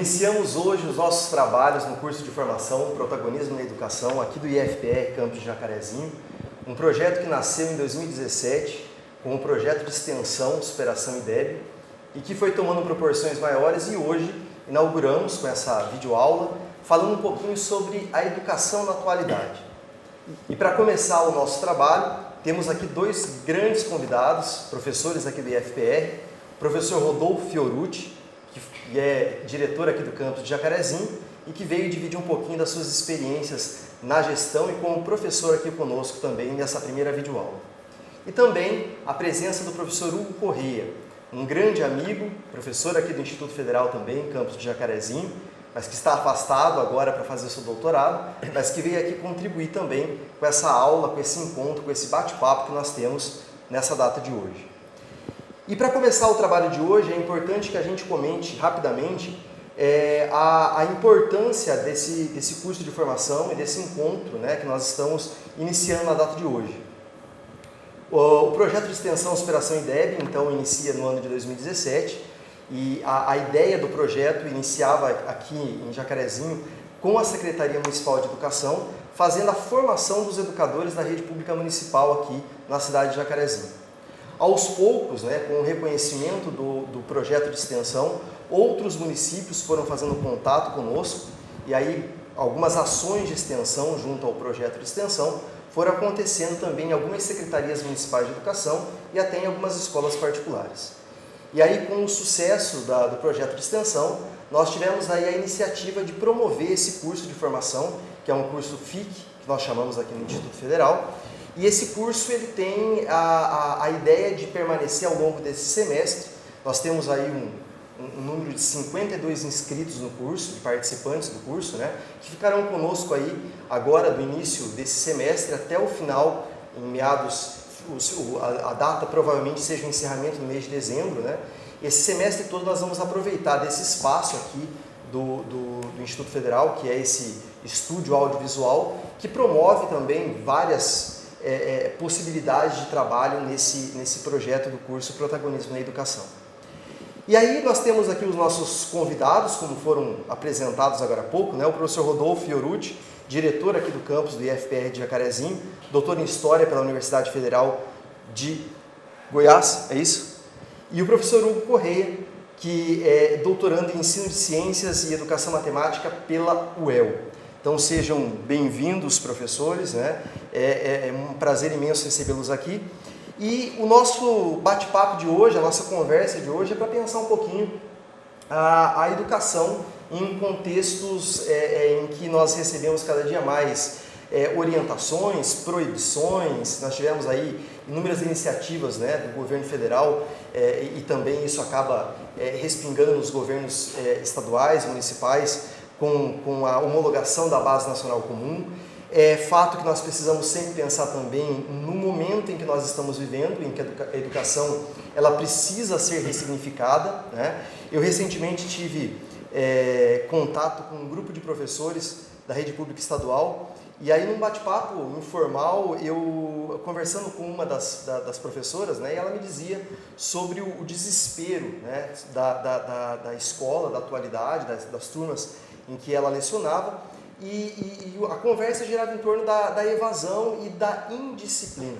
Iniciamos hoje os nossos trabalhos no curso de formação Protagonismo na Educação, aqui do IFPR Campus de Jacarezinho, um projeto que nasceu em 2017 com um projeto de extensão Superação IDEB e que foi tomando proporções maiores e hoje inauguramos com essa videoaula falando um pouquinho sobre a educação na atualidade. E para começar o nosso trabalho, temos aqui dois grandes convidados, professores aqui do IFPR, o professor Rodolfo Fiorucci, que é diretor aqui do campus de Jacarezinho e que veio dividir um pouquinho das suas experiências na gestão e como professor aqui conosco também nessa primeira videoaula. E também a presença do professor Hugo Correia, um grande amigo, professor aqui do Instituto Federal também, campus de Jacarezinho, mas que está afastado agora para fazer seu doutorado, mas que veio aqui contribuir também com essa aula, com esse encontro, com esse bate-papo que nós temos nessa data de hoje. E para começar o trabalho de hoje, é importante que a gente comente rapidamente a importância desse curso de formação e desse encontro, né, que nós estamos iniciando na data de hoje. O projeto de extensão Superação IDEB, então, inicia no ano de 2017 e a ideia do projeto iniciava aqui em Jacarezinho com a Secretaria Municipal de Educação, fazendo a formação dos educadores da rede pública municipal aqui na cidade de Jacarezinho. Aos poucos, né, com o reconhecimento do projeto de extensão, outros municípios foram fazendo contato conosco e aí algumas ações de extensão junto ao projeto de extensão foram acontecendo também em algumas secretarias municipais de educação e até em algumas escolas particulares. E aí, com o sucesso do projeto de extensão, nós tivemos aí a iniciativa de promover esse curso de formação, que é um curso FIC, que nós chamamos aqui no Instituto Federal. E esse curso ele tem a ideia de permanecer ao longo desse semestre. Nós temos aí um número de 52 inscritos no curso, de participantes do curso, né, que ficarão conosco aí agora do início desse semestre até o final, em meados, a data provavelmente seja o encerramento no mês de dezembro, né. Esse semestre todo nós vamos aproveitar desse espaço aqui do Instituto Federal, que é esse estúdio audiovisual, que promove também várias possibilidades de trabalho nesse projeto do curso Protagonismo na Educação. E aí nós temos aqui os nossos convidados, como foram apresentados agora há pouco, né? O professor Rodolfo Fiorucci, diretor aqui do campus do IFPR de Jacarezinho, doutor em História pela Universidade Federal de Goiás, é isso? E o professor Hugo Correia, que é doutorando em Ensino de Ciências e Educação Matemática pela UEL. Então sejam bem-vindos, professores, né? É um prazer imenso recebê-los aqui. E o nosso bate-papo de hoje, a nossa conversa de hoje é para pensar um pouquinho a educação em contextos em que nós recebemos cada dia mais orientações, proibições. Nós tivemos aí inúmeras iniciativas, né, do governo federal e também isso acaba respingando nos governos estaduais, municipais, com a homologação da Base Nacional Comum. É fato que nós precisamos sempre pensar também no momento em que nós estamos vivendo, em que a educação ela precisa ser ressignificada, né? Eu recentemente tive contato com um grupo de professores da rede pública estadual e aí num bate-papo informal, eu conversando com uma das professoras, né, e ela me dizia sobre o desespero, né, da escola, da atualidade, das turmas em que ela lecionava, e a conversa girava em torno da evasão e da indisciplina.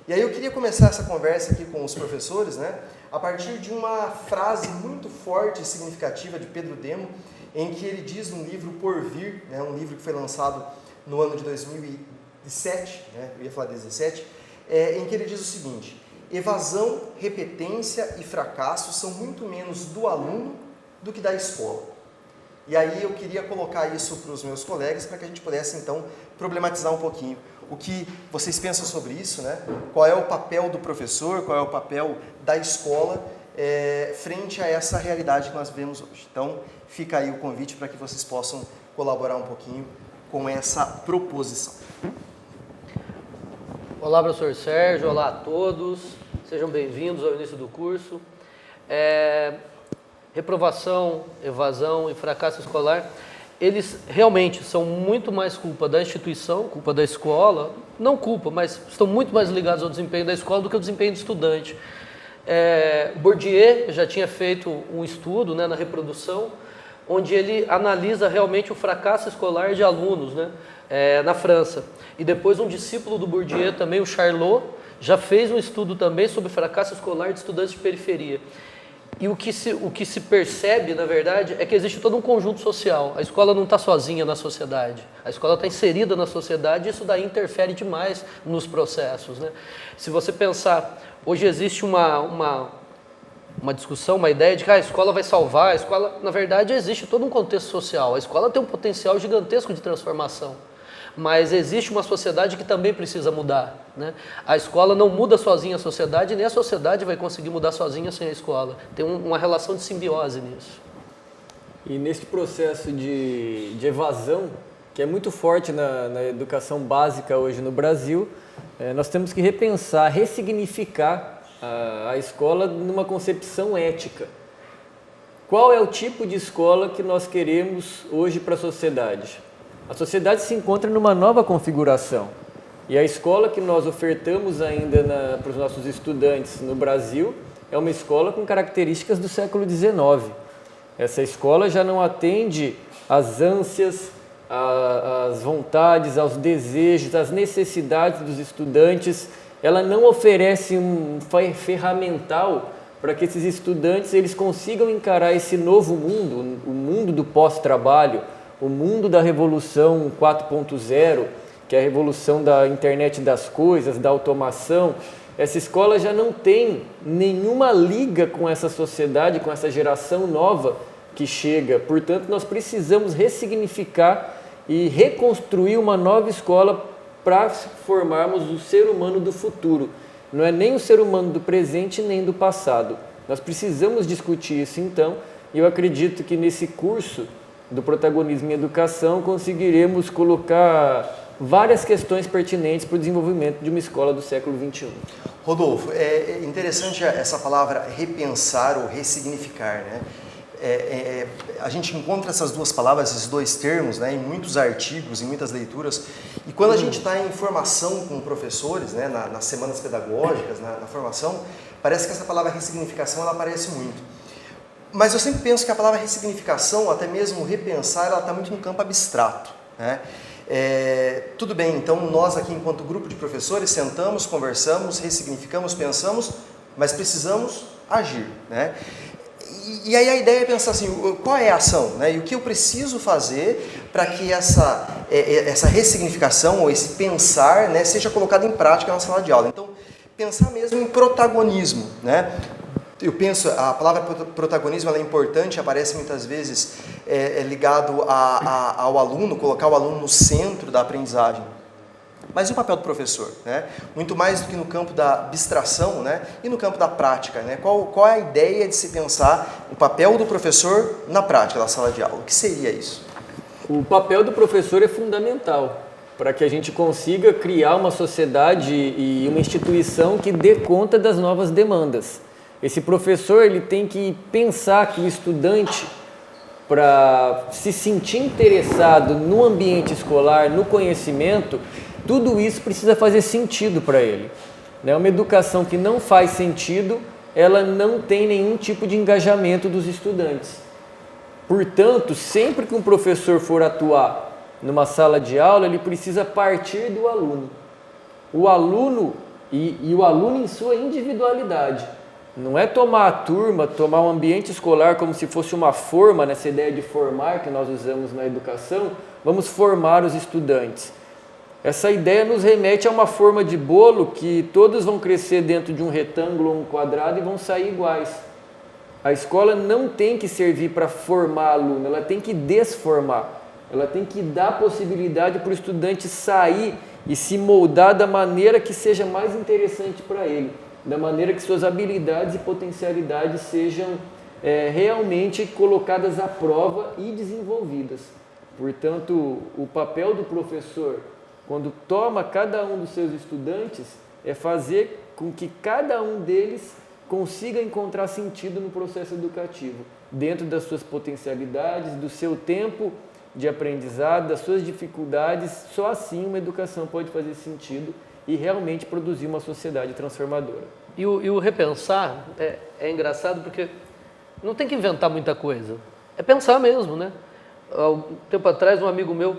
E aí eu queria começar essa conversa aqui com os professores, né, a partir de uma frase muito forte e significativa de Pedro Demo, em que ele diz no livro Por Vir, né, um livro que foi lançado no ano de 2007, né, eu ia falar 17, em que ele diz o seguinte: evasão, repetência e fracasso são muito menos do aluno do que da escola. E aí eu queria colocar isso para os meus colegas para que a gente pudesse então problematizar um pouquinho o que vocês pensam sobre isso, né? Qual é o papel do professor, qual é o papel da escola frente a essa realidade que nós vemos hoje. Então fica aí o convite para que vocês possam colaborar um pouquinho com essa proposição. Olá, professor Sérgio, olá a todos, sejam bem-vindos ao início do curso. Reprovação, evasão e fracasso escolar, eles realmente são muito mais culpa da instituição, culpa da escola, não culpa, mas estão muito mais ligados ao desempenho da escola do que ao desempenho do estudante. Bourdieu já tinha feito um estudo, né, na reprodução, onde ele analisa realmente o fracasso escolar de alunos, né, na França. E depois um discípulo do Bourdieu também, o Charlot, já fez um estudo também sobre fracasso escolar de estudantes de periferia. E o que se percebe, na verdade, é que existe todo um conjunto social. A escola não está sozinha na sociedade. A escola está inserida na sociedade e isso daí interfere demais nos processos, né? Se você pensar, hoje existe uma discussão, uma ideia de que a escola vai salvar. A escola, na verdade, existe todo um contexto social. A escola tem um potencial gigantesco de transformação. Mas existe uma sociedade que também precisa mudar, né? A escola não muda sozinha a sociedade, nem a sociedade vai conseguir mudar sozinha sem a escola. Tem uma relação de simbiose nisso. E nesse processo de evasão, que é muito forte na educação básica hoje no Brasil, nós temos que repensar, ressignificar a escola numa concepção ética. Qual é o tipo de escola que nós queremos hoje para a sociedade? A sociedade se encontra numa nova configuração e a escola que nós ofertamos ainda para os nossos estudantes no Brasil é uma escola com características do século XIX. Essa escola já não atende às ânsias, às vontades, aos desejos, às necessidades dos estudantes. Ela não oferece um ferramental para que esses estudantes eles consigam encarar esse novo mundo, o mundo do pós-trabalho, o mundo da revolução 4.0, que é a revolução da internet das coisas, da automação. Essa escola já não tem nenhuma liga com essa sociedade, com essa geração nova que chega. Portanto, nós precisamos ressignificar e reconstruir uma nova escola para formarmos o ser humano do futuro. Não é nem o ser humano do presente, nem do passado. Nós precisamos discutir isso, então, e eu acredito que nesse curso do protagonismo em educação, conseguiremos colocar várias questões pertinentes para o desenvolvimento de uma escola do século XXI. Rodolfo, é interessante essa palavra repensar ou ressignificar, né? A gente encontra essas duas palavras, esses dois termos, né, em muitos artigos, em muitas leituras, e quando a gente está em formação com professores, né, nas semanas pedagógicas, na formação, parece que essa palavra ressignificação ela aparece muito. Mas eu sempre penso que a palavra ressignificação, até mesmo repensar, ela está muito no campo abstrato, né? Tudo bem, então nós aqui enquanto grupo de professores sentamos, conversamos, ressignificamos, pensamos, mas precisamos agir, né? E aí a ideia é pensar assim, qual é a ação, né? E o que eu preciso fazer para que essa ressignificação ou esse pensar, né, seja colocado em prática na sala de aula. Então, pensar mesmo em protagonismo, né? Eu penso, a palavra protagonismo ela é importante, aparece muitas vezes ligado ao aluno, colocar o aluno no centro da aprendizagem. Mas e o papel do professor, né? Muito mais do que no campo da abstração, né? E no campo da prática, né? Qual é a ideia de se pensar o papel do professor na prática da sala de aula? O que seria isso? O papel do professor é fundamental para que a gente consiga criar uma sociedade e uma instituição que dê conta das novas demandas. Esse professor ele tem que pensar que o estudante, para se sentir interessado no ambiente escolar, no conhecimento, tudo isso precisa fazer sentido para ele. Uma educação que não faz sentido, ela não tem nenhum tipo de engajamento dos estudantes. Portanto, sempre que um professor for atuar numa sala de aula, ele precisa partir do aluno. O aluno e o aluno em sua individualidade. Não é tomar a turma, tomar um ambiente escolar como se fosse uma forma, nessa ideia de formar que nós usamos na educação, vamos formar os estudantes. Essa ideia nos remete a uma forma de bolo que todos vão crescer dentro de um retângulo ou um quadrado e vão sair iguais. A escola não tem que servir para formar aluno, ela tem que desformar. Ela tem que dar possibilidade para o estudante sair e se moldar da maneira que seja mais interessante para ele, da maneira que suas habilidades e potencialidades sejam realmente colocadas à prova e desenvolvidas. Portanto, o papel do professor, quando toma cada um dos seus estudantes, é fazer com que cada um deles consiga encontrar sentido no processo educativo, dentro das suas potencialidades, do seu tempo de aprendizado, das suas dificuldades. Só assim uma educação pode fazer sentido e realmente produzir uma sociedade transformadora. E o repensar é engraçado porque não tem que inventar muita coisa. é pensar mesmo, né? Há um tempo atrás, um amigo meu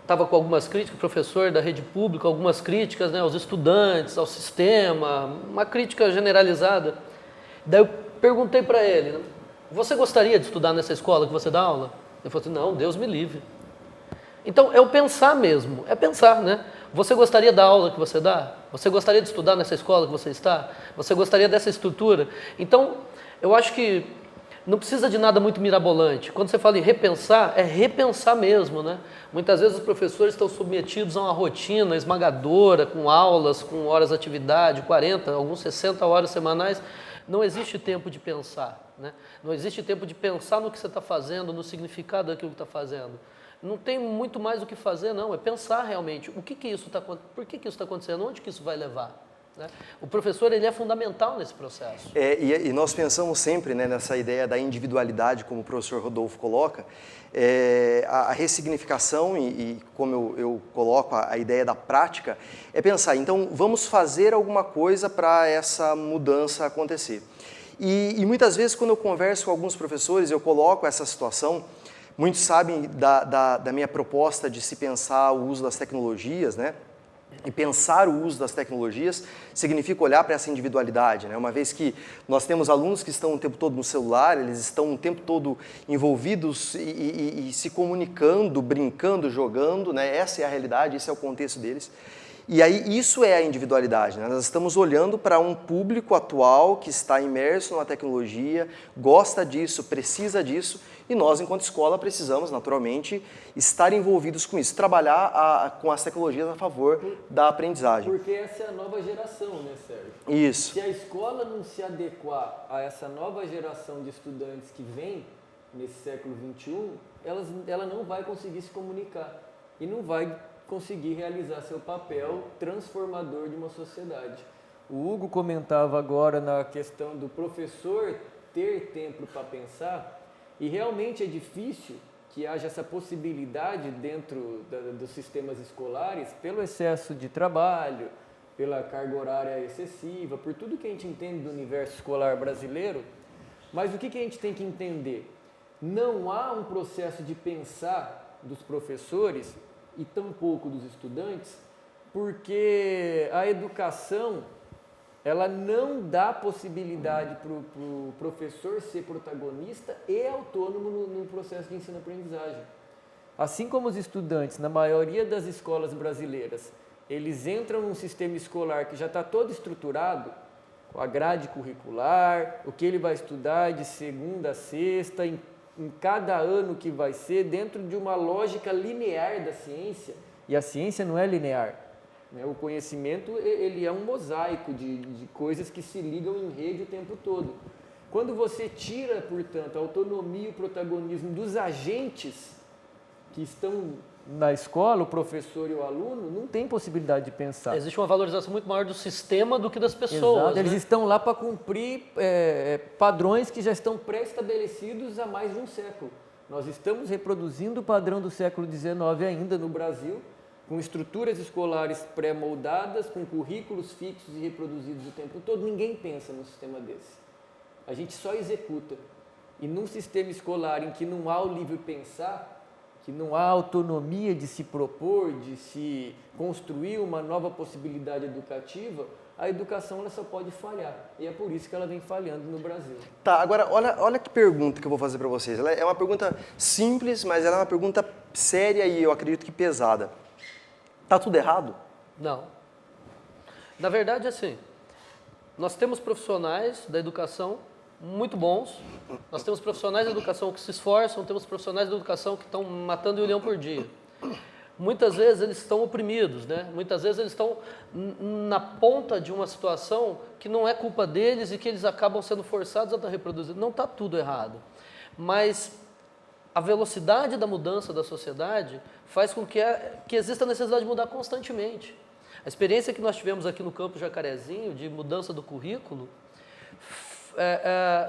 estava com algumas críticas, professor da rede pública, algumas críticas, né, aos estudantes, ao sistema, uma crítica generalizada. Daí eu perguntei para ele, né, você gostaria de estudar nessa escola que você dá aula? Ele falou assim, não, Deus me livre. Então, é o pensar mesmo, é pensar, né? Você gostaria da aula que você dá? Você gostaria de estudar nessa escola que você está? Você gostaria dessa estrutura? Então, eu acho que não precisa de nada muito mirabolante. Quando você fala em repensar, é repensar mesmo, né? Muitas vezes os professores estão submetidos a uma rotina esmagadora, com aulas, com horas de atividade, 40, alguns 60 horas semanais. Não existe tempo de pensar, né? Não existe tempo de pensar no que você está fazendo, no significado daquilo que está fazendo. Não tem muito mais o que fazer, não. É pensar realmente por que isso está acontecendo, onde que isso vai levar. Né? O professor ele é fundamental nesse processo. E nós pensamos sempre, né, nessa ideia da individualidade, como o professor Rodolfo coloca, a ressignificação e como eu coloco a ideia da prática, é pensar, então vamos fazer alguma coisa para essa mudança acontecer. E muitas vezes quando eu converso com alguns professores, eu coloco essa situação. Muitos sabem da minha proposta de se pensar o uso das tecnologias, né? E pensar o uso das tecnologias significa olhar para essa individualidade, né? Uma vez que nós temos alunos que estão o tempo todo no celular, eles estão o tempo todo envolvidos e se comunicando, brincando, jogando, né? Essa é a realidade, esse é o contexto deles. E aí isso é a individualidade, né? Nós estamos olhando para um público atual que está imerso numa tecnologia, gosta disso, precisa disso, e nós, enquanto escola, precisamos, naturalmente, estar envolvidos com isso, trabalhar com as tecnologias a favor da aprendizagem. Porque essa é a nova geração, né, Sérgio? Isso. Se a escola não se adequar a essa nova geração de estudantes que vem nesse século XXI, ela não vai conseguir se comunicar e não vai conseguir realizar seu papel transformador de uma sociedade. O Hugo comentava agora na questão do professor ter tempo para pensar, e realmente é difícil que haja essa possibilidade dentro dos sistemas escolares, pelo excesso de trabalho, pela carga horária excessiva, por tudo que a gente entende do universo escolar brasileiro. Mas o que a gente tem que entender? Não há um processo de pensar dos professores e tampouco dos estudantes, porque a educação ela não dá possibilidade para o professor ser protagonista e autônomo no processo de ensino-aprendizagem. Assim como os estudantes, na maioria das escolas brasileiras, eles entram num sistema escolar que já está todo estruturado, com a grade curricular, o que ele vai estudar de segunda a sexta, em cada ano que vai ser, dentro de uma lógica linear da ciência, e a ciência não é linear. O conhecimento ele é um mosaico de coisas que se ligam em rede o tempo todo. Quando você tira, portanto, a autonomia e o protagonismo dos agentes que estão na escola, o professor e o aluno, não tem possibilidade de pensar. Existe uma valorização muito maior do sistema do que das pessoas. Exato. Né? Eles estão lá para cumprir padrões que já estão pré-estabelecidos há mais de um século. Nós estamos reproduzindo o padrão do século XIX ainda no Brasil, com estruturas escolares pré-moldadas, com currículos fixos e reproduzidos o tempo todo. Ninguém pensa num sistema desse. A gente só executa. E num sistema escolar em que não há o livre pensar, que não há autonomia de se propor, de se construir uma nova possibilidade educativa, a educação ela só pode falhar. E é por isso que ela vem falhando no Brasil. Tá, agora olha que pergunta que eu vou fazer para vocês. Ela é uma pergunta simples, mas ela é uma pergunta séria e eu acredito que pesada. Tá tudo errado? Não. Na verdade, assim, nós temos profissionais da educação muito bons, nós temos profissionais da educação que se esforçam, temos profissionais da educação que estão matando o leão por dia. Muitas vezes eles estão oprimidos, né? Muitas vezes eles estão na ponta de uma situação que não é culpa deles e que eles acabam sendo forçados a estar reproduzindo. Não está tudo errado, mas a velocidade da mudança da sociedade faz com que exista a necessidade de mudar constantemente. A experiência que nós tivemos aqui no Campus Jacarezinho, de mudança do currículo,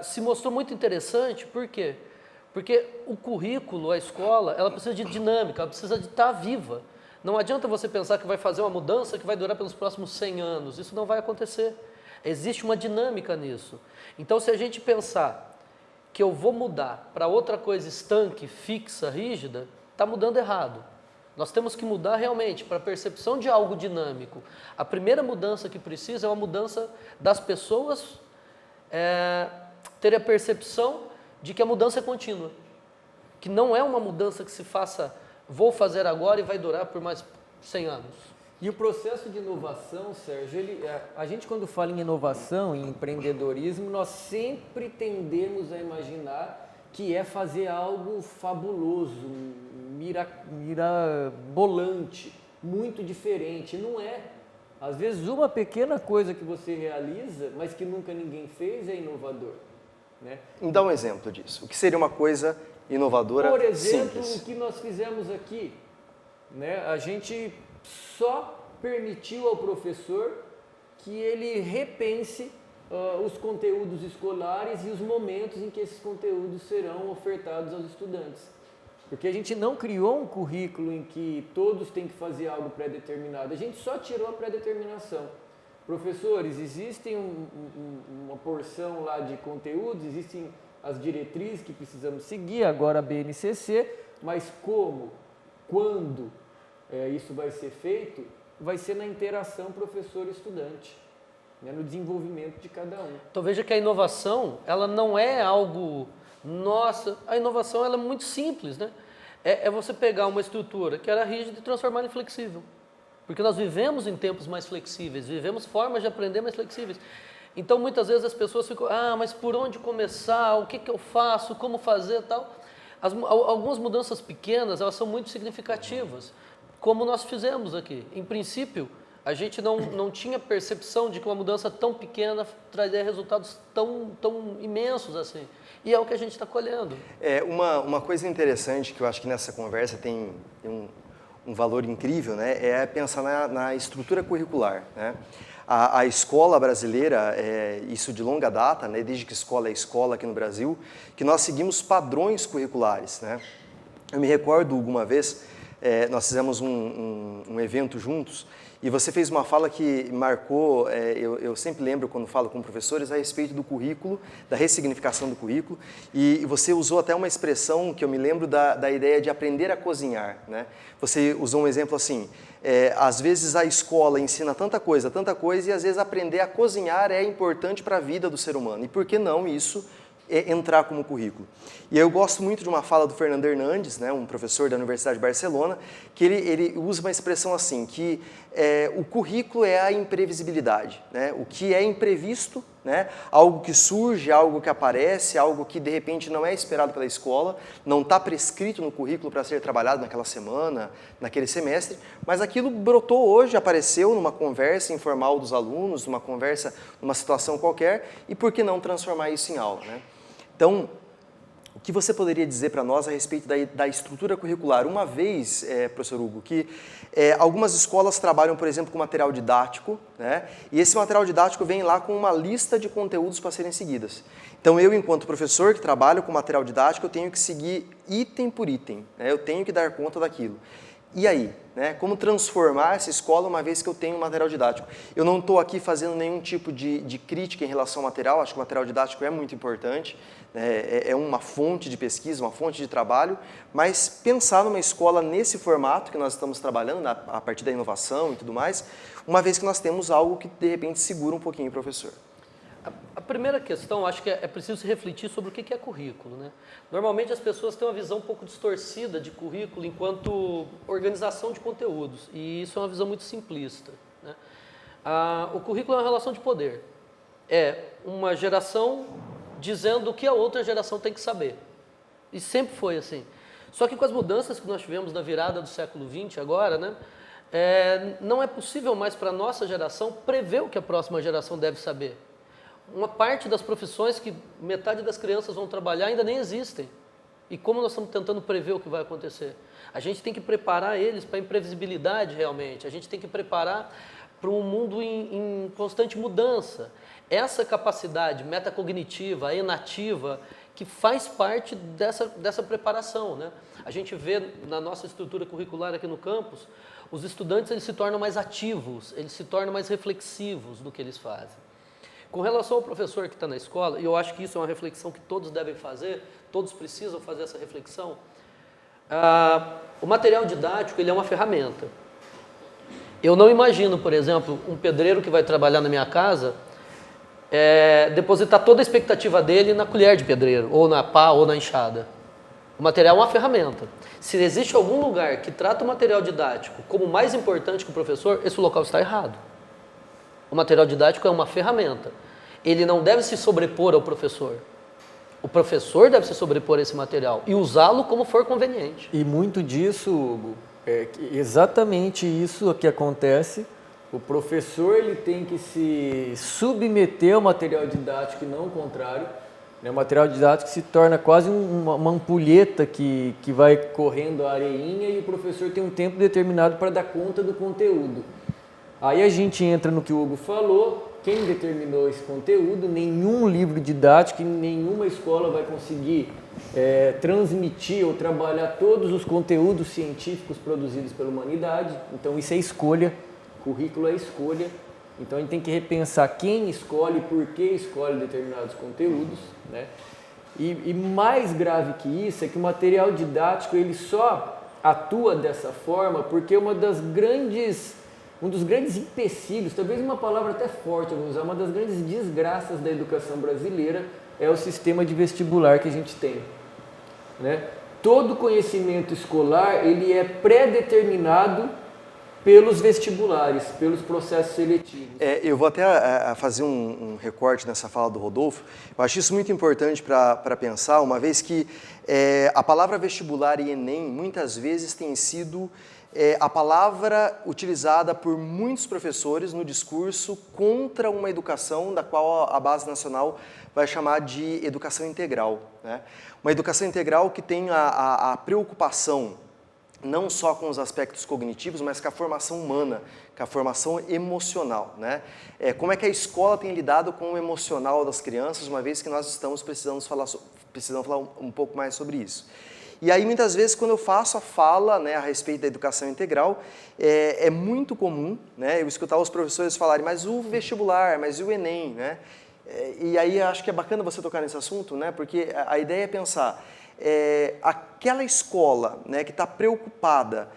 se mostrou muito interessante. Por quê? Porque o currículo, a escola, ela precisa de dinâmica, ela precisa de estar viva. Não adianta você pensar que vai fazer uma mudança que vai durar pelos próximos 100 anos. Isso não vai acontecer. Existe uma dinâmica nisso. Então, se a gente pensar que que eu vou mudar para outra coisa estanque, fixa, rígida, está mudando errado. Nós temos que mudar realmente para a percepção de algo dinâmico. A primeira mudança que precisa é uma mudança das pessoas ter a percepção de que a mudança é contínua. Que não é uma mudança que se faça, vou fazer agora e vai durar por mais 100 anos. E o processo de inovação, Sérgio, a gente quando fala em inovação, em empreendedorismo, nós sempre tendemos a imaginar que é fazer algo fabuloso, mirabolante, muito diferente. Não é. Às vezes uma pequena coisa que você realiza, mas que nunca ninguém fez, é inovador. Né? Me dá um exemplo disso. O que seria uma coisa inovadora Por exemplo, simples? o que nós fizemos aqui, né? A gente só permitiu ao professor que ele repense os conteúdos escolares e os momentos em que esses conteúdos serão ofertados aos estudantes. Porque a gente não criou um currículo em que todos têm que fazer algo pré-determinado, a gente só tirou a pré-determinação. Professores, existem uma porção lá de conteúdos, existem as diretrizes que precisamos seguir, agora a BNCC, mas como, quando isso vai ser feito, vai ser na interação professor-estudante, né, no desenvolvimento de cada um. Então veja que a inovação, ela não é algo, nossa, a inovação ela é muito simples, né? É você pegar uma estrutura que era rígida e transformar em flexível. Porque nós vivemos em tempos mais flexíveis, vivemos formas de aprender mais flexíveis. Então muitas vezes as pessoas ficam, mas por onde começar, o que eu faço, como fazer tal. Algumas mudanças pequenas, elas são muito significativas, como nós fizemos aqui. Em princípio, a gente não tinha percepção de que uma mudança tão pequena traria resultados tão imensos assim. E é o que a gente está colhendo. Uma coisa interessante que eu acho que nessa conversa tem um valor incrível, né, é pensar na estrutura curricular. Né? A escola brasileira, isso de longa data, né, desde que escola é escola aqui no Brasil, que nós seguimos padrões curriculares. Né? Eu me recordo alguma vez, nós fizemos um evento juntos, e você fez uma fala que marcou, eu sempre lembro quando falo com professores a respeito do currículo, da ressignificação do currículo, e você usou até uma expressão que eu me lembro da ideia de aprender a cozinhar. Né? Você usou um exemplo assim, às vezes a escola ensina tanta coisa, e às vezes aprender a cozinhar é importante para a vida do ser humano. E por que não isso entrar como currículo? E eu gosto muito de uma fala do Fernando Hernandes, né, um professor da Universidade de Barcelona, que ele usa uma expressão assim, que o currículo é a imprevisibilidade, né, o que é imprevisto, né, algo que surge, algo que aparece, algo que de repente não é esperado pela escola, não está prescrito no currículo para ser trabalhado naquela semana, naquele semestre, mas aquilo brotou hoje, apareceu numa conversa informal dos alunos, numa conversa, numa situação qualquer, e por que não transformar isso em aula? Né? Então, o que você poderia dizer para nós a respeito da estrutura curricular? Uma vez, professor Hugo, que algumas escolas trabalham, por exemplo, com material didático, né? E esse material didático vem lá com uma lista de conteúdos para serem seguidas. Então, eu, enquanto professor que trabalho com material didático, eu tenho que seguir item por item, né? Eu tenho que dar conta daquilo. E aí, né? Como transformar essa escola uma vez que eu tenho um material didático? Eu não estou aqui fazendo nenhum tipo de crítica em relação ao material, acho que o material didático é muito importante, né? É uma fonte de pesquisa, uma fonte de trabalho, mas pensar numa escola nesse formato que nós estamos trabalhando, a partir da inovação e tudo mais, uma vez que nós temos algo que de repente segura um pouquinho o professor. A primeira questão, acho que é preciso refletir sobre o que é currículo. Né? Normalmente as pessoas têm uma visão um pouco distorcida de currículo enquanto organização de conteúdos, e isso é uma visão muito simplista. Né? O currículo é uma relação de poder. É uma geração dizendo o que a outra geração tem que saber. E sempre foi assim. Só que com as mudanças que nós tivemos na virada do século XX agora, né, não é possível mais para a nossa geração prever o que a próxima geração deve saber. Uma parte das profissões que metade das crianças vão trabalhar ainda nem existem. E como nós estamos tentando prever o que vai acontecer? A gente tem que preparar eles para a imprevisibilidade realmente. A gente tem que preparar para um mundo em constante mudança. Essa capacidade metacognitiva, enativa, que faz parte dessa preparação. Né? A gente vê na nossa estrutura curricular aqui no campus, os estudantes eles se tornam mais ativos, eles se tornam mais reflexivos do que eles fazem. Com relação ao professor que está na escola, e eu acho que isso é uma reflexão que todos devem fazer, todos precisam fazer essa reflexão, o material didático ele é uma ferramenta. Eu não imagino, por exemplo, um pedreiro que vai trabalhar na minha casa depositar toda a expectativa dele na colher de pedreiro, ou na pá, ou na enxada. O material é uma ferramenta. Se existe algum lugar que trata o material didático como mais importante que o professor, esse local está errado. O material didático é uma ferramenta. Ele não deve se sobrepor ao professor. O professor deve se sobrepor a esse material e usá-lo como for conveniente. E muito disso, Hugo, é exatamente isso que acontece. O professor ele tem que se submeter ao material didático e não o contrário. O material didático se torna quase uma ampulheta que vai correndo a areinha e o professor tem um tempo determinado para dar conta do conteúdo. Aí a gente entra no que o Hugo falou, quem determinou esse conteúdo, nenhum livro didático, nenhuma escola vai conseguir transmitir ou trabalhar todos os conteúdos científicos produzidos pela humanidade, então isso é escolha, currículo é escolha, então a gente tem que repensar quem escolhe, por que escolhe determinados conteúdos, né? E mais grave que isso é que o material didático ele só atua dessa forma porque um dos grandes empecilhos, talvez uma palavra até forte eu vou usar, uma das grandes desgraças da educação brasileira é o sistema de vestibular que a gente tem, né? Todo conhecimento escolar ele é pré-determinado pelos vestibulares, pelos processos seletivos. Eu vou até fazer um recorte nessa fala do Rodolfo. Eu acho isso muito importante para pensar, uma vez que a palavra vestibular e Enem muitas vezes tem sido a palavra utilizada por muitos professores no discurso contra uma educação da qual a Base Nacional vai chamar de educação integral, né? Uma educação integral que tem a preocupação não só com os aspectos cognitivos, mas com a formação humana, com a formação emocional, né? Como é que a escola tem lidado com o emocional das crianças, uma vez que nós estamos precisando falar um pouco mais sobre isso. E aí, muitas vezes, quando eu faço a fala, né, a respeito da educação integral, é muito comum, né, eu escutar os professores falarem, mas o vestibular, mas e o Enem, né? E aí, acho que é bacana você tocar nesse assunto, né, porque a ideia é pensar, aquela escola, né, que está preocupada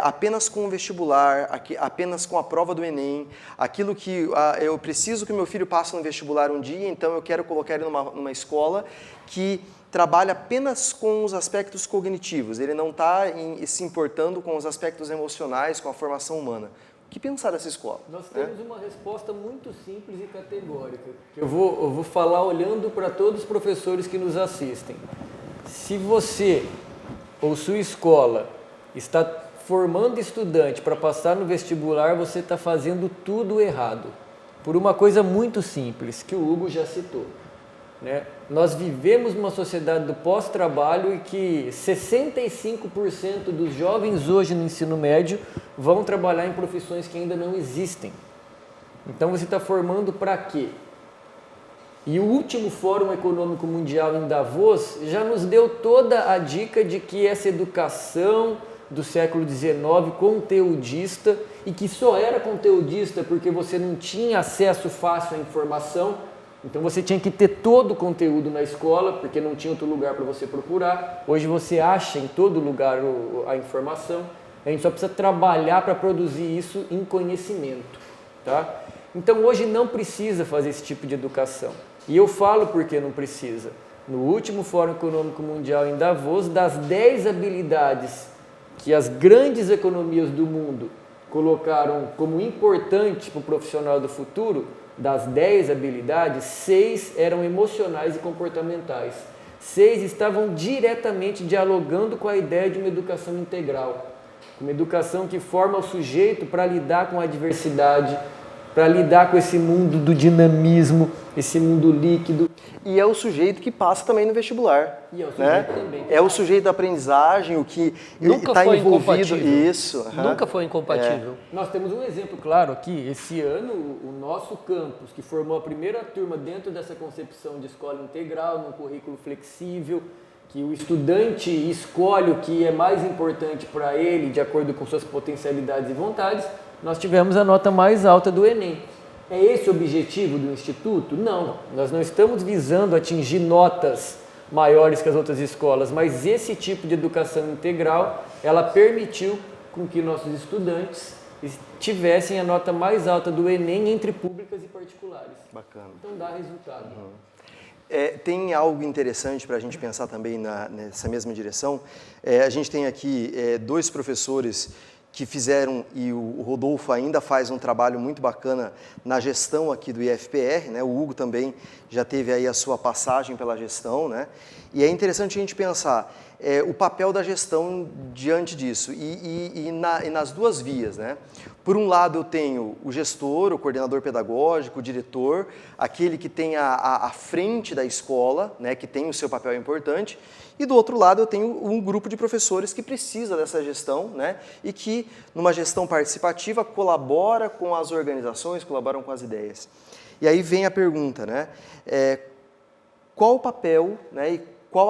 apenas com o vestibular, apenas com a prova do Enem, aquilo que eu preciso que o meu filho passe no vestibular um dia, então eu quero colocar ele numa escola que trabalha apenas com os aspectos cognitivos, ele não está se importando com os aspectos emocionais, com a formação humana. O que pensar dessa escola? Nós temos uma resposta muito simples e categórica. Eu vou falar olhando para todos os professores que nos assistem. Se você ou sua escola está formando estudante para passar no vestibular, você está fazendo tudo errado. Por uma coisa muito simples, que o Hugo já citou, né? Nós vivemos numa sociedade do pós-trabalho e que 65% dos jovens hoje no ensino médio vão trabalhar em profissões que ainda não existem. Então você está formando para quê? E o último Fórum Econômico Mundial em Davos já nos deu toda a dica de que essa educação do século XIX, conteudista, e que só era conteudista porque você não tinha acesso fácil à informação, então você tinha que ter todo o conteúdo na escola, porque não tinha outro lugar para você procurar. Hoje você acha em todo lugar a informação, a gente só precisa trabalhar para produzir isso em conhecimento, tá? Então hoje não precisa fazer esse tipo de educação. E eu falo porque não precisa. No último Fórum Econômico Mundial em Davos, das 10 habilidades que as grandes economias do mundo colocaram como importante para o profissional do futuro, das 10 habilidades, 6 eram emocionais e comportamentais. 6 estavam diretamente dialogando com a ideia de uma educação integral. Uma educação que forma o sujeito para lidar com a adversidade, para lidar com esse mundo do dinamismo, esse mundo líquido. E é o sujeito que passa também no vestibular. E é o sujeito né? também. É o sujeito da aprendizagem, o que está envolvido. Isso. Nunca foi incompatível. Nós temos um exemplo claro aqui. Esse ano, o nosso campus, que formou a primeira turma dentro dessa concepção de escola integral, num currículo flexível, que o estudante escolhe o que é mais importante para ele, de acordo com suas potencialidades e vontades, nós tivemos a nota mais alta do Enem. É esse o objetivo do Instituto? Não, nós não estamos visando atingir notas maiores que as outras escolas, mas esse tipo de educação integral, ela permitiu com que nossos estudantes tivessem a nota mais alta do Enem entre públicas e particulares. Bacana. Então dá resultado. Tem algo interessante para a gente pensar também nessa mesma direção. A gente tem aqui 2 professores que fizeram, e o Rodolfo ainda faz um trabalho muito bacana na gestão aqui do IFPR, né? O Hugo também já teve aí a sua passagem pela gestão, né? E é interessante a gente pensar o papel da gestão diante disso, e nas duas vias, né? Por um lado eu tenho o gestor, o coordenador pedagógico, o diretor, aquele que tem a frente da escola, né? Que tem o seu papel importante, e do outro lado eu tenho um grupo de professores que precisa dessa gestão, né? E que, numa gestão participativa, colabora com as organizações, colaboram com as ideias. E aí vem a pergunta, né? Qual o papel, né? E qual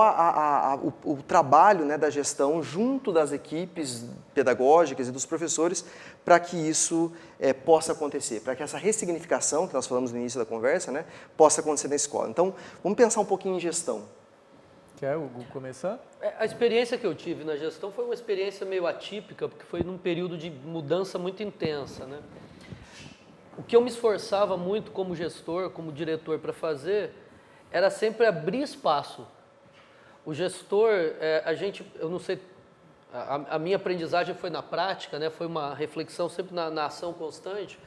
o trabalho, né, da gestão junto das equipes pedagógicas e dos professores para que isso possa acontecer, para que essa ressignificação, que nós falamos no início da conversa, né, possa acontecer na escola. Então, vamos pensar um pouquinho em gestão. Quer, Hugo, começar? A experiência que eu tive na gestão foi uma experiência meio atípica, porque foi num período de mudança muito intensa, né? O que eu me esforçava muito como gestor, como diretor para fazer, era sempre abrir espaço. O gestor, eu não sei, a minha aprendizagem foi na prática, né? Foi uma reflexão sempre na ação constante.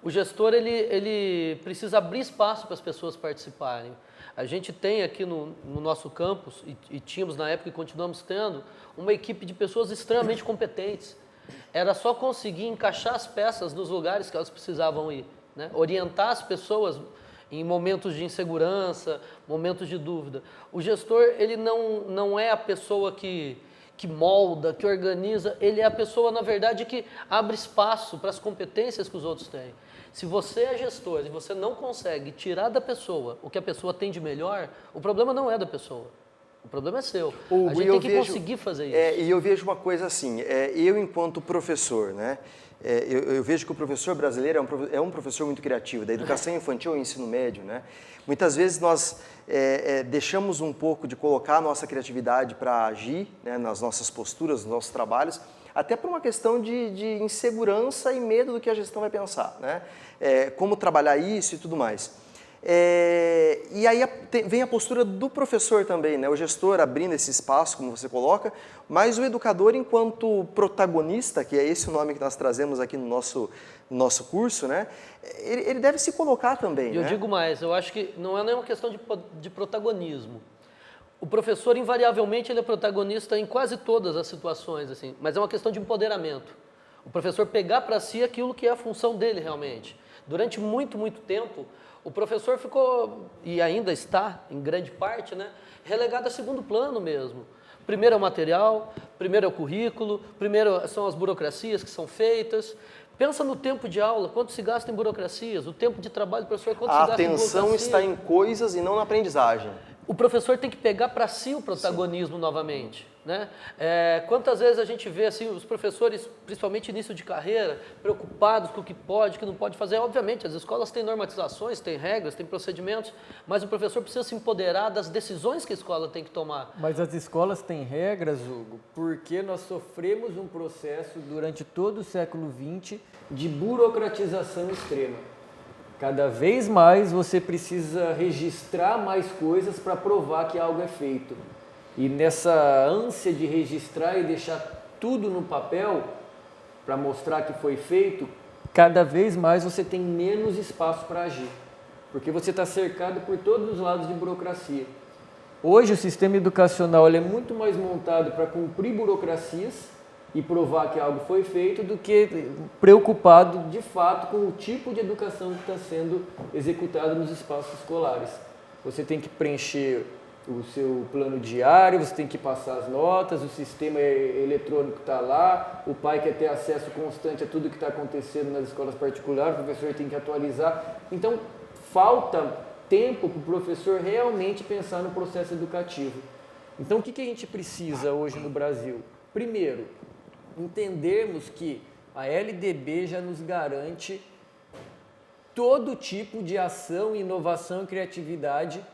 O gestor, ele precisa abrir espaço para as pessoas participarem. A gente tem aqui no nosso campus, e tínhamos na época e continuamos tendo, uma equipe de pessoas extremamente competentes. Era só conseguir encaixar as peças nos lugares que elas precisavam ir, né? Orientar as pessoas em momentos de insegurança, momentos de dúvida. O gestor, ele não é a pessoa que molda, que organiza, ele é a pessoa, na verdade, que abre espaço para as competências que os outros têm. Se você é gestor e você não consegue tirar da pessoa o que a pessoa tem de melhor, o problema não é da pessoa. O problema é seu. A gente tem que conseguir fazer isso. E eu vejo uma coisa assim, eu enquanto professor, né? Eu vejo que o professor brasileiro é um professor muito criativo, da educação infantil ao ensino médio, né? Muitas vezes nós deixamos um pouco de colocar a nossa criatividade para agir, né, nas nossas posturas, nos nossos trabalhos, até por uma questão de insegurança e medo do que a gestão vai pensar, né? Como trabalhar isso e tudo mais. E aí vem a postura do professor também, né? O gestor abrindo esse espaço, como você coloca, mas o educador enquanto protagonista, que é esse o nome que nós trazemos aqui no nosso curso, né? Ele deve se colocar também. Eu digo mais, eu acho que não é nenhuma questão de protagonismo. O professor, invariavelmente, ele é protagonista em quase todas as situações, assim, mas é uma questão de empoderamento. O professor pegar para si aquilo que é a função dele realmente. Durante muito, muito tempo, o professor ficou, e ainda está, em grande parte, né, relegado a segundo plano mesmo. Primeiro é o material, primeiro é o currículo, primeiro são as burocracias que são feitas. Pensa no tempo de aula, quanto se gasta em burocracias, o tempo de trabalho do professor, quanto se gasta em burocracia. A atenção está em coisas e não na aprendizagem. O professor tem que pegar para si o protagonismo novamente, né? Quantas vezes a gente vê assim, os professores, principalmente início de carreira, preocupados com o que pode, o que não pode fazer. Obviamente, as escolas têm normatizações, têm regras, têm procedimentos, mas o professor precisa se empoderar das decisões que a escola tem que tomar. Mas as escolas têm regras, Hugo, porque nós sofremos um processo durante todo o século XX de burocratização extrema. Cada vez mais você precisa registrar mais coisas para provar que algo é feito. E nessa ânsia de registrar e deixar tudo no papel para mostrar que foi feito, cada vez mais você tem menos espaço para agir. Porque você está cercado por todos os lados de burocracia. Hoje o sistema educacional ele é muito mais montado para cumprir burocracias e provar que algo foi feito do que preocupado de fato com o tipo de educação que está sendo executada nos espaços escolares. Você tem que preencher o seu plano diário, você tem que passar as notas, o sistema eletrônico está lá, o pai quer ter acesso constante a tudo que está acontecendo nas escolas particulares, o professor tem que atualizar. Então, falta tempo para o professor realmente pensar no processo educativo. Então, o que a gente precisa hoje no Brasil? Primeiro, entendermos que a LDB já nos garante todo tipo de ação, inovação e criatividade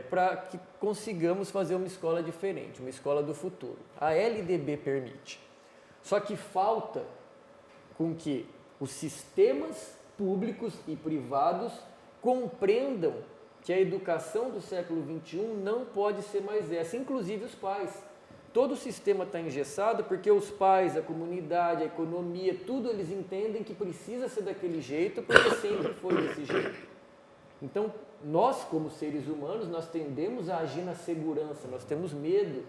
para que consigamos fazer uma escola diferente, uma escola do futuro. A LDB permite. Só que falta com que os sistemas públicos e privados compreendam que a educação do século XXI não pode ser mais essa, inclusive os pais. Todo o sistema está engessado porque os pais, a comunidade, a economia, tudo eles entendem que precisa ser daquele jeito porque sempre foi desse jeito. Então, nós como seres humanos, nós tendemos a agir na segurança, nós temos medo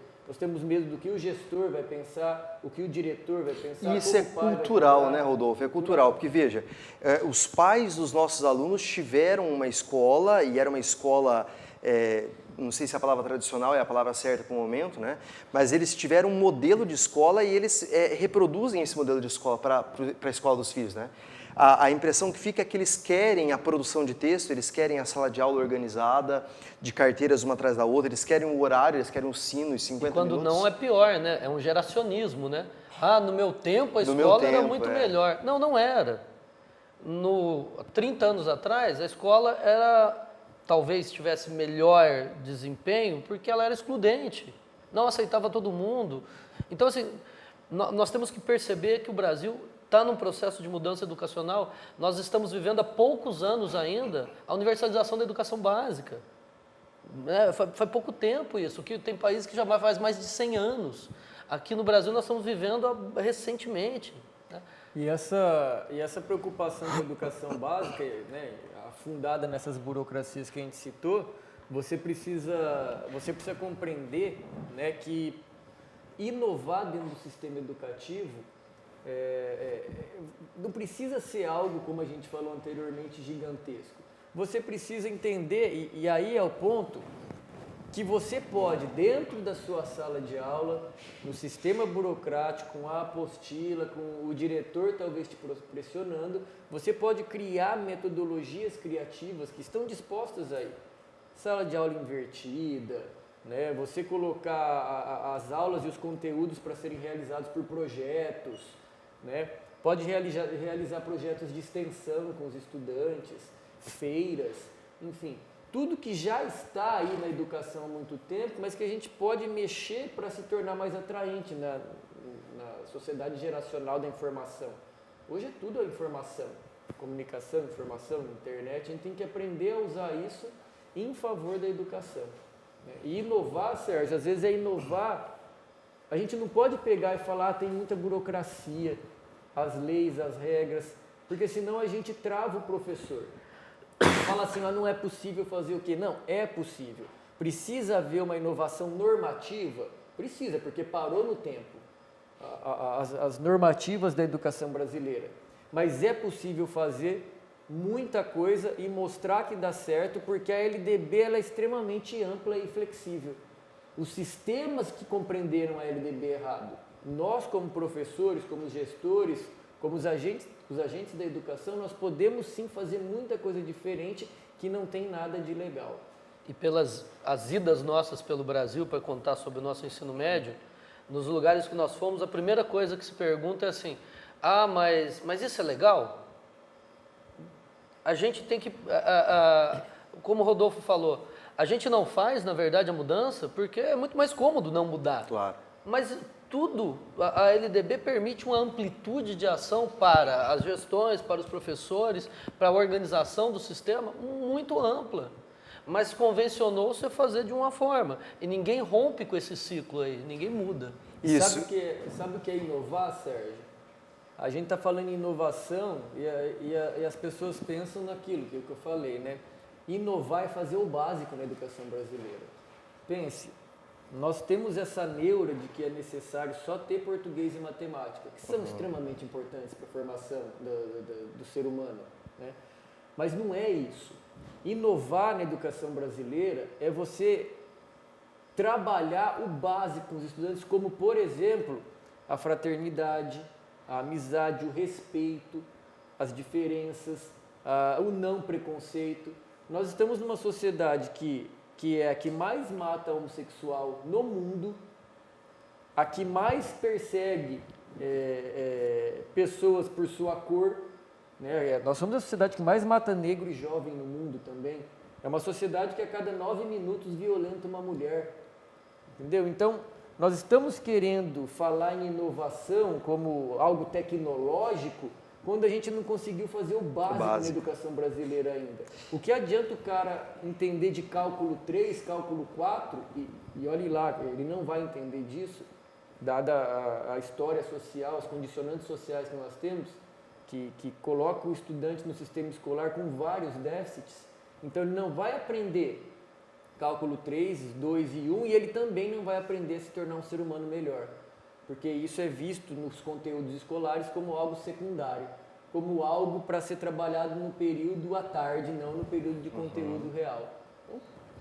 do que o gestor vai pensar, o que o diretor vai pensar. E isso é cultural, né, Rodolfo? É cultural, porque veja, os pais dos nossos alunos tiveram uma escola, e era uma escola, não sei se a palavra tradicional é a palavra certa para o momento, né? Mas eles tiveram um modelo de escola e eles reproduzem esse modelo de escola para a escola dos filhos, né? A impressão que fica é que eles querem a produção de texto, eles querem a sala de aula organizada, de carteiras uma atrás da outra, eles querem o horário, eles querem o sino, os 50 quando minutos. não é pior, né? É um geracionismo, né? Ah, no meu tempo a escola era muito melhor. Não, não era. 30 anos atrás, a escola talvez tivesse melhor desempenho porque ela era excludente, não aceitava todo mundo. Então, assim, nós temos que perceber que o Brasil está num processo de mudança educacional. Nós estamos vivendo há poucos anos ainda a universalização da educação básica. Faz pouco tempo isso, que tem países que já faz mais de 100 anos. Aqui no Brasil nós estamos vivendo recentemente. Né? E essa preocupação com a educação básica, né, afundada nessas burocracias que a gente citou, você precisa compreender, né, que inovar dentro do sistema educativo não precisa ser algo, como a gente falou anteriormente, gigantesco. Você precisa entender, e aí é o ponto, que você pode, dentro da sua sala de aula, no sistema burocrático, com a apostila, com o diretor talvez te pressionando, você pode criar metodologias criativas que estão dispostas aí. Sala de aula invertida, né? Você colocar as aulas e os conteúdos para serem realizados por projetos, né? Pode realizar projetos de extensão com os estudantes, feiras, enfim, tudo que já está aí na educação há muito tempo, mas que a gente pode mexer para se tornar mais atraente na sociedade geracional da informação. Hoje é tudo a informação, comunicação, informação, internet, a gente tem que aprender a usar isso em favor da educação. E inovar, Sérgio, às vezes inovar, a gente não pode pegar e falar, tem muita burocracia, as leis, as regras, porque senão a gente trava o professor. Fala assim, não é possível fazer o quê? Não, é possível. Precisa haver uma inovação normativa? Precisa, porque parou no tempo as normativas da educação brasileira. Mas é possível fazer muita coisa e mostrar que dá certo, porque a LDB ela é extremamente ampla e flexível. Os sistemas que compreenderam a LDB errado, nós como professores, como gestores, como os agentes da educação, nós podemos sim fazer muita coisa diferente que não tem nada de legal. E pelas as idas nossas pelo Brasil para contar sobre o nosso ensino médio, nos lugares que nós fomos, a primeira coisa que se pergunta é assim, mas isso é legal? A gente tem que, como o Rodolfo falou, a gente não faz, na verdade, a mudança porque é muito mais cômodo não mudar. Claro. Mas a LDB permite uma amplitude de ação para as gestões, para os professores, para a organização do sistema muito ampla. Mas convencionou-se a fazer de uma forma. E ninguém rompe com esse ciclo aí, ninguém muda. Isso. Sabe o que é inovar, Sérgio? A gente está falando em inovação e as pessoas pensam naquilo que eu falei, né? Inovar é fazer o básico na educação brasileira. Pense, nós temos essa neura de que é necessário só ter português e matemática, que são extremamente importantes para a formação do ser humano, né? Mas não é isso. Inovar na educação brasileira é você trabalhar o básico com os estudantes, como, por exemplo, a fraternidade, a amizade, o respeito, as diferenças, o não preconceito. Nós estamos numa sociedade que é a que mais mata homossexual no mundo, a que mais persegue pessoas por sua cor, né? Nós somos a sociedade que mais mata negro e jovem no mundo também. É uma sociedade que a cada 9 minutos violenta uma mulher. Entendeu? Então, nós estamos querendo falar em inovação como algo tecnológico quando a gente não conseguiu fazer o básico na educação brasileira ainda. O que adianta o cara entender de cálculo 3, cálculo 4, e olhe lá, ele não vai entender disso, dada a história social, os condicionantes sociais que nós temos, que colocam o estudante no sistema escolar com vários déficits. Então, ele não vai aprender cálculo 3, 2 e 1, e ele também não vai aprender a se tornar um ser humano melhor. Porque isso é visto nos conteúdos escolares como algo secundário, como algo para ser trabalhado no período à tarde, não no período de conteúdo real.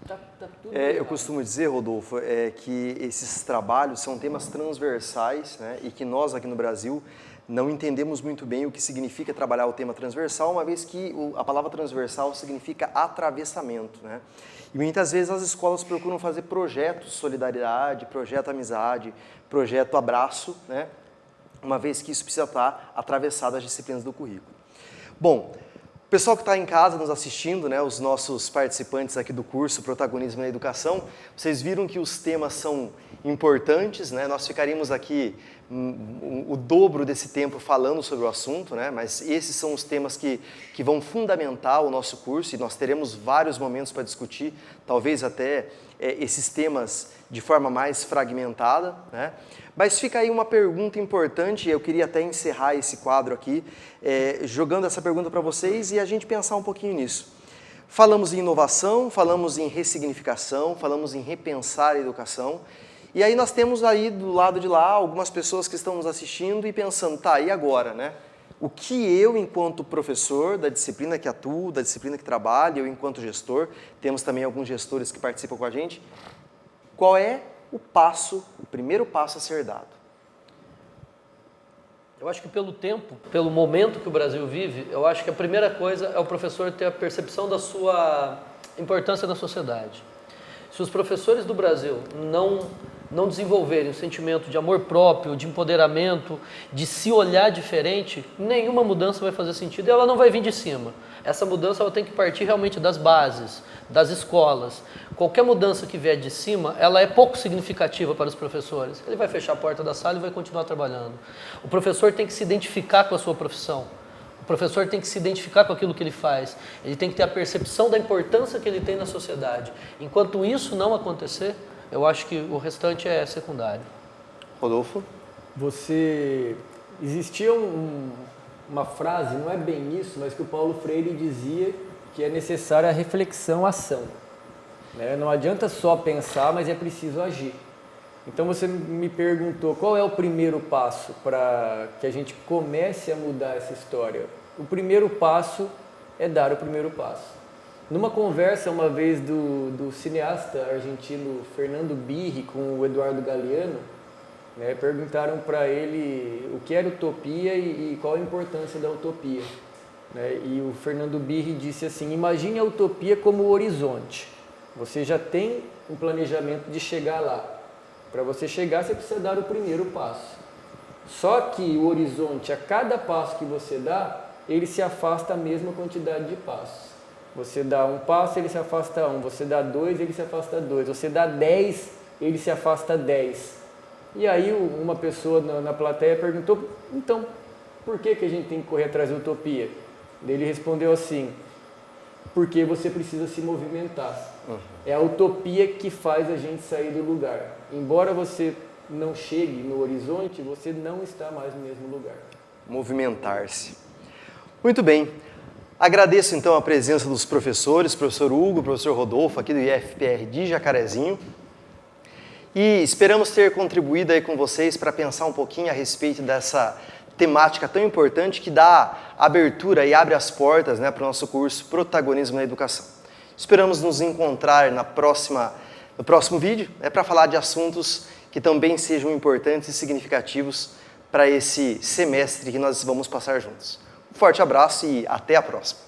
Então, tá tudo eu costumo dizer, Rodolfo, que esses trabalhos são temas transversais, né, e que nós aqui no Brasil não entendemos muito bem o que significa trabalhar o tema transversal, uma vez que a palavra transversal significa atravessamento, né? E muitas vezes as escolas procuram fazer projetos solidariedade, projeto amizade, projeto abraço, né? Uma vez que isso precisa estar atravessado às disciplinas do currículo. Bom, o pessoal que está em casa nos assistindo, né, os nossos participantes aqui do curso Protagonismo na Educação, vocês viram que os temas são importantes, né? Nós ficaríamos aqui o dobro desse tempo falando sobre o assunto, né? Mas esses são os temas que vão fundamentar o nosso curso e nós teremos vários momentos para discutir, talvez até esses temas de forma mais fragmentada, né? Mas fica aí uma pergunta importante, eu queria até encerrar esse quadro aqui, jogando essa pergunta para vocês e a gente pensar um pouquinho nisso. Falamos em inovação, falamos em ressignificação, falamos em repensar a educação, e aí nós temos aí do lado de lá algumas pessoas que estão nos assistindo e pensando, tá, e agora, né? O que eu, enquanto professor da disciplina que atuo, da disciplina que trabalho, eu enquanto gestor, temos também alguns gestores que participam com a gente, qual é o primeiro passo a ser dado? Eu acho que pelo tempo, pelo momento que o Brasil vive, eu acho que a primeira coisa é o professor ter a percepção da sua importância na sociedade. Se os professores do Brasil não desenvolverem o sentimento de amor próprio, de empoderamento, de se olhar diferente, nenhuma mudança vai fazer sentido e ela não vai vir de cima. Essa mudança ela tem que partir realmente das bases, das escolas. Qualquer mudança que vier de cima, ela é pouco significativa para os professores. Ele vai fechar a porta da sala e vai continuar trabalhando. O professor tem que se identificar com a sua profissão. O professor tem que se identificar com aquilo que ele faz. Ele tem que ter a percepção da importância que ele tem na sociedade. Enquanto isso não acontecer, eu acho que o restante é secundário. Rodolfo? Existia uma frase, não é bem isso, mas que o Paulo Freire dizia que é necessária a reflexão-ação. Né? Não adianta só pensar, mas é preciso agir. Então você me perguntou qual é o primeiro passo para que a gente comece a mudar essa história. O primeiro passo é dar o primeiro passo. Numa conversa uma vez do cineasta argentino Fernando Birri com o Eduardo Galeano, né, perguntaram para ele o que era utopia e qual a importância da utopia. Né? E o Fernando Birri disse assim, imagine a utopia como o horizonte. Você já tem um planejamento de chegar lá. Para você chegar, você precisa dar o primeiro passo. Só que o horizonte, a cada passo que você dá, ele se afasta a mesma quantidade de passos. Você dá um passo, ele se afasta um. Você dá 2, ele se afasta 2. Você dá 10, ele se afasta 10. E aí uma pessoa na plateia perguntou, então, por que a gente tem que correr atrás da utopia? Ele respondeu assim, porque você precisa se movimentar. É a utopia que faz a gente sair do lugar. Embora você não chegue no horizonte, você não está mais no mesmo lugar. Movimentar-se. Muito bem. Agradeço então a presença dos professores, professor Hugo, professor Rodolfo, aqui do IFPR de Jacarezinho. E esperamos ter contribuído aí com vocês para pensar um pouquinho a respeito dessa temática tão importante que dá abertura e abre as portas, né, para o nosso curso Protagonismo na Educação. Esperamos nos encontrar no próximo vídeo, para falar de assuntos que também sejam importantes e significativos para esse semestre que nós vamos passar juntos. Um forte abraço e até a próxima!